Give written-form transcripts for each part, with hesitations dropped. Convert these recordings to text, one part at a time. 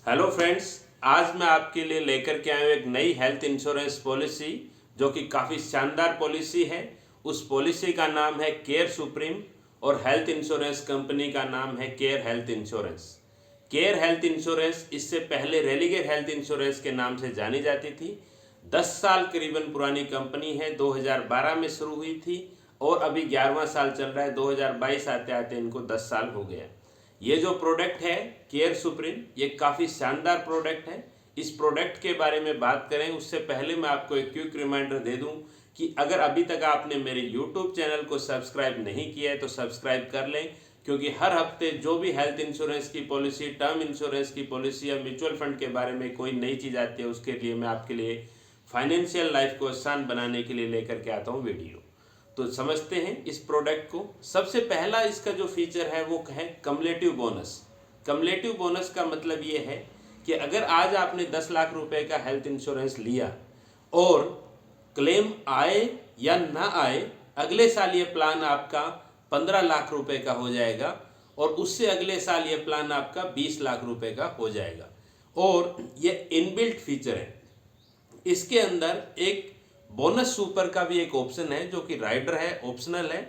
Hello friends, आज मैं आपके लिए लेकर के आया हूँ एक नई हेल्थ इंश्योरेंस पॉलिसी जो कि काफ़ी शानदार पॉलिसी है। उस पॉलिसी का नाम है केयर सुप्रीम और हेल्थ इंश्योरेंस कंपनी का नाम है care health insurance. Care health insurance इससे पहले रेलिगेर हेल्थ इंश्योरेंस के नाम से जानी जाती थी। 10 साल करीबन पुरानी कंपनी है, 2012 में शुरू हुई थी और अभी 11वां साल चल रहा है। 2022 आते आते इनको 10 साल हो गया। ये जो प्रोडक्ट है केयर सुप्रीम, ये काफ़ी शानदार प्रोडक्ट है। इस प्रोडक्ट के बारे में बात करें उससे पहले मैं आपको एक क्विक रिमाइंडर दे दूं कि अगर अभी तक आपने मेरे यूट्यूब चैनल को सब्सक्राइब नहीं किया है तो सब्सक्राइब कर लें, क्योंकि हर हफ्ते जो भी हेल्थ इंश्योरेंस की पॉलिसी, टर्म इंश्योरेंस की पॉलिसी या म्यूचुअल फंड के बारे में कोई नई चीज़ आती है उसके लिए मैं आपके लिए फाइनेंशियल लाइफ को आसान बनाने के लिए लेकर के आता हूँ वीडियो। तो समझते हैं इस प्रोडक्ट को। सबसे पहला इसका जो फीचर है वो है कम्युलेटिव बोनस। कम्युलेटिव बोनस का मतलब ये है कि अगर आज आपने 10 लाख रुपए का हेल्थ इंश्योरेंस लिया और क्लेम आए या ना आए, अगले साल ये प्लान आपका 15 लाख रुपए का हो जाएगा और उससे अगले साल ये प्लान आपका 20 लाख रुपए का हो जाएगा। और ये इनबिल्ट फीचर है। इसके अंदर एक बोनस सुपर का भी एक ऑप्शन है जो कि राइडर है, ऑप्शनल है।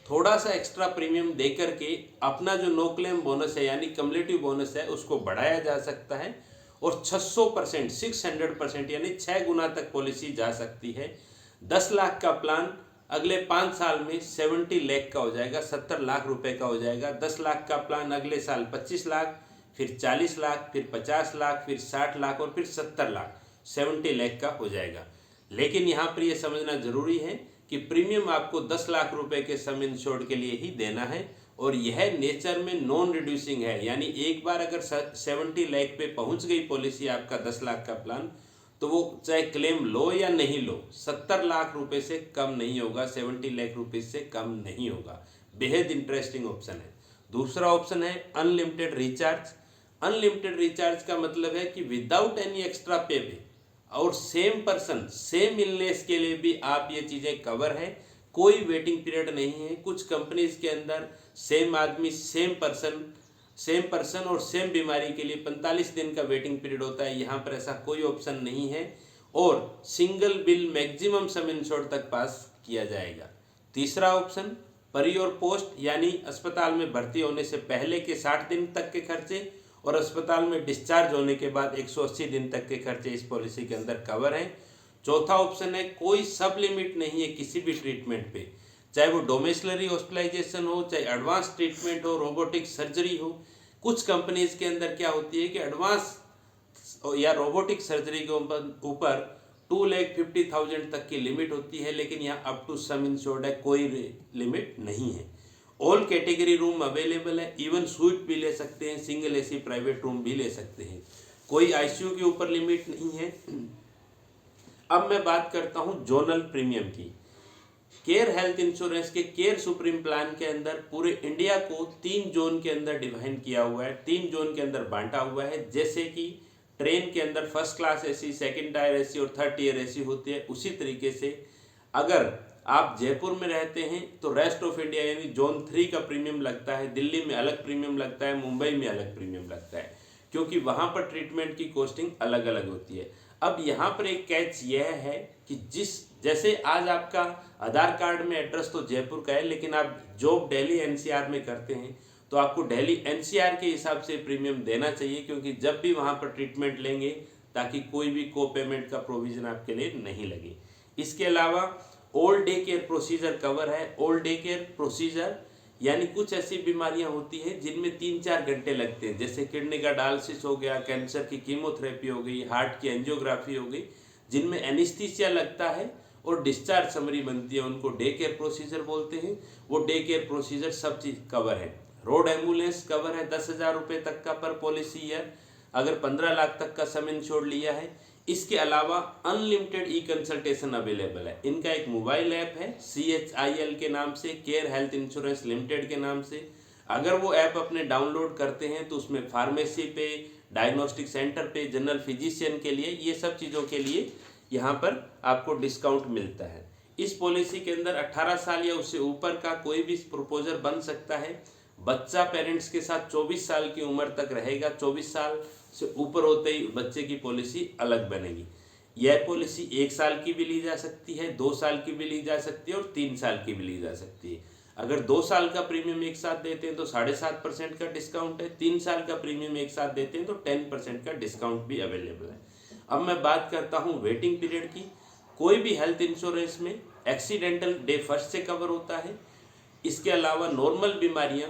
थोड़ा सा एक्स्ट्रा प्रीमियम दे करके अपना जो नो क्लेम बोनस है यानी कम्युलेटिव बोनस है उसको बढ़ाया जा सकता है और 600%, 600% यानी 6 गुना तक पॉलिसी जा सकती है। 10 लाख का प्लान अगले 5 साल में 70 लाख का हो जाएगा, 70 लाख रुपए का हो जाएगा। 10 लाख का प्लान अगले साल 25 लाख, फिर 40 लाख, फिर 50 लाख, फिर 60 लाख और फिर 70 लाख, 70 लाख का हो जाएगा। लेकिन यहाँ पर यह समझना जरूरी है कि प्रीमियम आपको 10 लाख रुपए के सम इंश्योर्ड के लिए ही देना है और यह नेचर में नॉन रिड्यूसिंग है। यानी एक बार अगर 70 लाख पे पहुंच गई पॉलिसी आपका 10 लाख का प्लान, तो वो चाहे क्लेम लो या नहीं लो, 70 लाख रुपए से कम नहीं होगा, 70 लाख रुपए से कम नहीं होगा। बेहद इंटरेस्टिंग ऑप्शन है। दूसरा ऑप्शन है अनलिमिटेड रिचार्ज। अनलिमिटेड रिचार्ज का मतलब है कि विदाउट एनी एक्स्ट्रा पे और सेम पर्सन सेम इलनेस के लिए भी आप ये चीज़ें कवर है। कोई वेटिंग पीरियड नहीं है। कुछ कंपनीज के अंदर सेम आदमी, सेम पर्सन और सेम बीमारी के लिए 45 दिन का वेटिंग पीरियड होता है। यहाँ पर ऐसा कोई ऑप्शन नहीं है और सिंगल बिल मैक्सिमम सम इंश्योर्ड तक पास किया जाएगा। तीसरा ऑप्शन परी और पोस्ट, यानी अस्पताल में भर्ती होने से पहले के 60 दिन तक के खर्चे और अस्पताल में डिस्चार्ज होने के बाद 180 दिन तक के खर्चे इस पॉलिसी के अंदर कवर हैं। चौथा ऑप्शन है कोई सब लिमिट नहीं है किसी भी ट्रीटमेंट पे, चाहे वो डोमिसलरी हॉस्पिटलाइजेशन हो, चाहे एडवांस ट्रीटमेंट हो, रोबोटिक सर्जरी हो। कुछ कंपनीज के अंदर क्या होती है कि एडवांस या रोबोटिक सर्जरी के ऊपर 2,50,000 तक की लिमिट होती है, लेकिन यहाँ अप टू सम इंश्योर्ड है, कोई लिमिट नहीं है। ऑल कैटेगरी रूम अवेलेबल है, इवन स्वीट भी ले सकते हैं, सिंगल एसी प्राइवेट रूम भी ले सकते हैं। कोई आईसीयू के ऊपर लिमिट नहीं है। अब मैं बात करता हूं जोनल प्रीमियम की। केयर हेल्थ इंश्योरेंस के केयर सुप्रीम प्लान के अंदर पूरे इंडिया को 3 जोन के अंदर डिवाइड किया हुआ है, 3 जोन के अंदर बांटा हुआ है। जैसे कि ट्रेन के अंदर first class AC, second tier AC और थर्ड टियर एसी होती है, उसी तरीके से अगर आप जयपुर में रहते हैं तो रेस्ट ऑफ इंडिया यानी जोन 3 का प्रीमियम लगता है। दिल्ली में अलग प्रीमियम लगता है, मुंबई में अलग प्रीमियम लगता है, क्योंकि वहाँ पर ट्रीटमेंट की कॉस्टिंग अलग अलग होती है। अब यहाँ पर एक कैच यह है कि जैसे आज आपका आधार कार्ड में एड्रेस तो जयपुर का है, लेकिन आप जॉब दिल्ली एनसीआर में करते हैं तो आपको दिल्ली एनसीआर के हिसाब से प्रीमियम देना चाहिए, क्योंकि जब भी वहाँ पर ट्रीटमेंट लेंगे ताकि कोई भी को पेमेंट का प्रोविजन आपके लिए नहीं लगे। इसके अलावा old day care procedure cover है। ओल्ड डे केयर प्रोसीजर यानी कुछ ऐसी बीमारियां होती हैं जिनमें 3-4 घंटे लगते हैं, जैसे किडनी का डायलिसिस हो गया, कैंसर की कीमोथेरेपी हो गई, हार्ट की एंजियोग्राफी हो गई, जिनमें एनेस्थीसिया लगता है और डिस्चार्ज समरी बनती है, उनको डे केयर प्रोसीजर बोलते हैं। वो डे केयर प्रोसीजर सब चीज़ कवर है। रोड एम्बुलेंस कवर है 10,000 रुपये तक का पर पॉलिसी ईयर, अगर 15 लाख तक का सम इंश्योर्ड लिया है। इसके अलावा अनलिमिटेड ई कंसल्टेशन अवेलेबल है। इनका एक मोबाइल ऐप है CHIL के नाम से, केयर हेल्थ इंश्योरेंस लिमिटेड के नाम से। अगर वो ऐप अपने डाउनलोड करते हैं तो उसमें फार्मेसी पे, डायग्नोस्टिक सेंटर पे, जनरल फिजिशियन के लिए, ये सब चीज़ों के लिए यहाँ पर आपको डिस्काउंट मिलता है। इस पॉलिसी के अंदर 18 साल या उससे ऊपर का कोई भी प्रपोजर बन सकता है। बच्चा पेरेंट्स के साथ 24 साल की उम्र तक रहेगा। 24 साल से ऊपर होते ही बच्चे की पॉलिसी अलग बनेगी। यह पॉलिसी 1 साल की भी ली जा सकती है, 2 साल की भी ली जा सकती है और 3 साल की भी ली जा सकती है। अगर 2 साल का प्रीमियम एक साथ देते हैं तो 7.5% का डिस्काउंट है, 3 साल का प्रीमियम एक साथ देते हैं तो 10% का डिस्काउंट भी अवेलेबल है। अब मैं बात करता हूँ वेटिंग पीरियड की। कोई भी हेल्थ इंश्योरेंस में एक्सीडेंटल डे फर्स्ट से कवर होता है। इसके अलावा नॉर्मल बीमारियां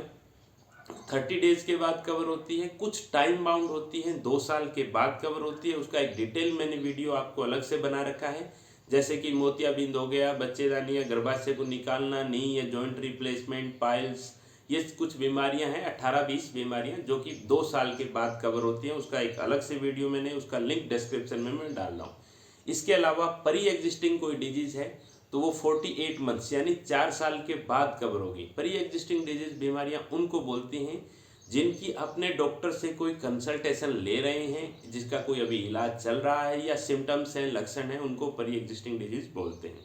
30 डेज के बाद कवर होती है, कुछ टाइम बाउंड होती हैं, 2 साल के बाद कवर होती है। उसका एक डिटेल मैंने वीडियो आपको अलग से बना रखा है, जैसे कि मोतियाबिंद हो गया, बच्चेदानी या गर्भाशय को निकालना, नी या जॉइंट रिप्लेसमेंट, पाइल्स, ये कुछ बीमारियां हैं, 18-20 बीमारियां जो कि 2 साल के बाद कवर होती हैं। उसका एक अलग से वीडियो मैंने, उसका लिंक डिस्क्रिप्शन में मैं डाल रहा हूँ। इसके अलावा प्री एग्जिस्टिंग कोई डिजीज है तो वो 48 मंथ्स यानी 4 साल के बाद कवर होगी। प्री एग्जिस्टिंग डिजीज बीमारियां उनको बोलती हैं जिनकी अपने डॉक्टर से कोई कंसल्टेशन ले रहे हैं, जिसका कोई अभी इलाज चल रहा है या सिम्टम्स हैं, लक्षण हैं, उनको प्री एग्जिस्टिंग डिजीज बोलते हैं।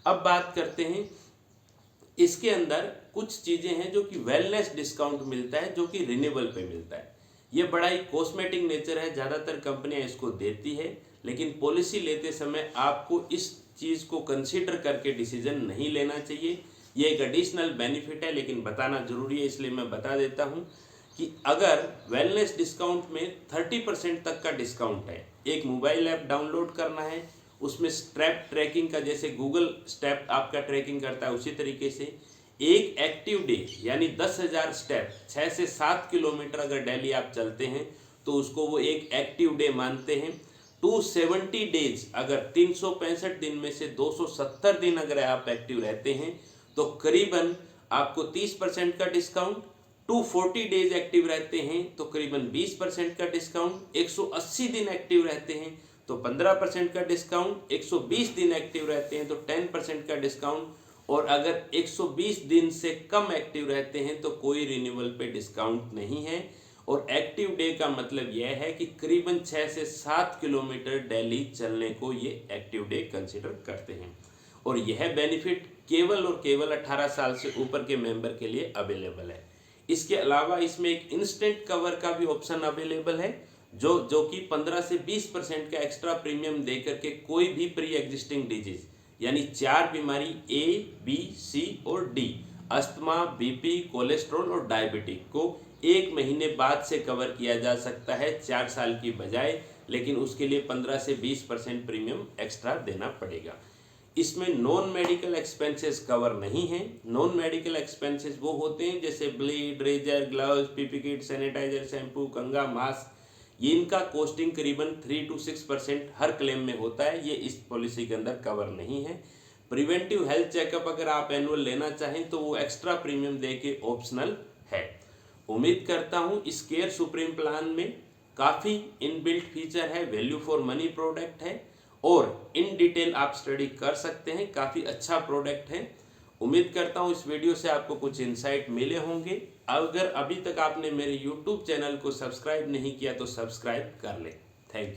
अब बात करते हैं, इसके अंदर कुछ चीज़ें हैं जो कि वेलनेस डिस्काउंट मिलता है, जो कि रिन्यूएबल पे मिलता है। ये बड़ा ही कॉस्मेटिक नेचर है, ज़्यादातर कंपनियां इसको देती है, लेकिन पॉलिसी लेते समय आपको इस चीज़ को कंसीडर करके डिसीजन नहीं लेना चाहिए। ये एक एडिशनल बेनिफिट है, लेकिन बताना जरूरी है, इसलिए मैं बता देता हूँ कि अगर वेलनेस डिस्काउंट में 30% तक का डिस्काउंट है, एक मोबाइल ऐप डाउनलोड करना है, उसमें स्टेप ट्रैकिंग का, जैसे गूगल स्टेप आपका ट्रैकिंग करता है उसी तरीके से एक एक्टिव डे यानी 10,000 स्टेप 6 से 7 किलोमीटर अगर डेली आप चलते हैं तो उसको वो एक एक्टिव डे मानते हैं। 270 डेज, अगर 365 दिन में से 270 दिन अगर आप एक्टिव रहते हैं तो करीबन आपको 30% का डिस्काउंट, 240 डेज एक्टिव रहते हैं तो करीबन 20% का डिस्काउंट, 180 दिन एक्टिव रहते हैं तो 15% का डिस्काउंट, 120 दिन एक्टिव रहते हैं तो 10% का डिस्काउंट, और अगर 120 दिन से कम एक्टिव रहते हैं तो कोई रिन्यूअल पे डिस्काउंट नहीं है। और एक्टिव डे का मतलब यह है कि करीबन 6 से 7 किलोमीटर डेली चलने को ये एक्टिव डे कंसिडर करते हैं। और यह बेनिफिट केवल और केवल 18 साल से ऊपर के मेंबर के लिए अवेलेबल है। इसके अलावा इसमें एक इंस्टेंट कवर का भी ऑप्शन अवेलेबल है, जो कि 15 से 20% का एक्स्ट्रा प्रीमियम दे करके कोई भी प्री एग्जिस्टिंग डिजीज यानी 4 बीमारी A, B, C और D, अस्थमा, BP, कोलेस्ट्रॉल और डायबिटिक को 1 महीने बाद से कवर किया जा सकता है 4 साल की बजाय, लेकिन उसके लिए 15 से 20% प्रीमियम एक्स्ट्रा देना पड़ेगा। इसमें नॉन मेडिकल एक्सपेंसेस कवर नहीं है। नॉन मेडिकल एक्सपेंसेस वो होते हैं जैसे blade, razor, gloves, PP kit, sanitizer, shampoo, कंघा, मास्क, ये इनका कॉस्टिंग करीबन 3 to 6% हर क्लेम में होता है, ये इस पॉलिसी के अंदर कवर नहीं है। प्रिवेंटिव हेल्थ चेकअप अगर आप एनुअल लेना चाहें तो वो एक्स्ट्रा प्रीमियम दे के ऑप्शनल है। उम्मीद करता हूँ इस केयर सुप्रीम प्लान में काफ़ी इनबिल्ट फीचर है, वैल्यू फॉर मनी प्रोडक्ट है और इन डिटेल आप स्टडी कर सकते हैं, काफ़ी अच्छा प्रोडक्ट है। उम्मीद करता हूँ इस वीडियो से आपको कुछ इंसाइट मिले होंगे। अगर अभी तक आपने मेरे YouTube चैनल को सब्सक्राइब नहीं किया तो सब्सक्राइब कर लें।